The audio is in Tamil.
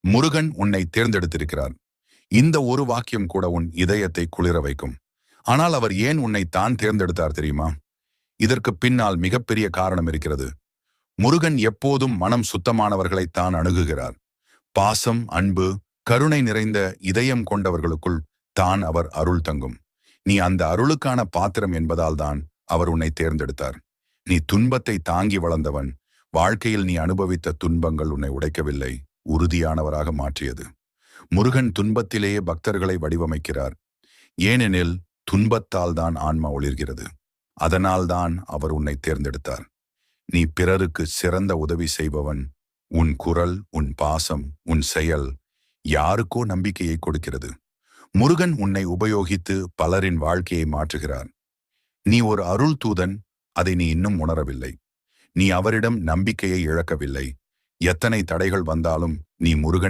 முருகன் உன்னை தேர்ந்தெடுத்திருக்கிறார். இந்த ஒரு வாக்கியம் கூட உன் இதயத்தை குளிர வைக்கும். ஆனால் அவர் ஏன் உன்னை தான் தேர்ந்தெடுத்தார் தெரியுமா? இதற்கு பின்னால் மிகப்பெரிய காரணம் இருக்கிறது. முருகன் எப்போதும் மனம் சுத்தமானவர்களைத்தான் அணுகுகிறார். பாசம், அன்பு, கருணை நிறைந்த இதயம் கொண்டவர்களுக்குள் தான் அவர் அருள் தங்கும். நீ அந்த அருளுக்கான பாத்திரம் என்பதால் தான் அவர் உன்னை தேர்ந்தெடுத்தார். நீ துன்பத்தை தாங்கி வளர்ந்தவன். வாழ்க்கையில் நீ அனுபவித்த துன்பங்கள் உன்னை உடைக்கவில்லை, உறுதியானவராக மாற்றியது. முருகன் துன்பத்திலேயே பக்தர்களை வடிவமைக்கிறார். ஏனெனில் துன்பத்தால் தான் ஆன்மா ஒளிர்கிறது. அதனால்தான் அவர் உன்னை தேர்ந்தெடுத்தார். நீ பிறருக்கு சிறந்த உதவி செய்பவன். உன் குரல், உன் பாசம், உன் செயல் யாருக்கோ நம்பிக்கையை கொடுக்கிறது. முருகன் உன்னை உபயோகித்து பலரின் வாழ்க்கையை மாற்றுகிறார். நீ ஒரு அருள் தூதன், அதை நீ இன்னும் உணரவில்லை. நீ அவரிடம் நம்பிக்கையை இழக்கவில்லை. எத்தனை தடைகள் வந்தாலும் நீ முருகனை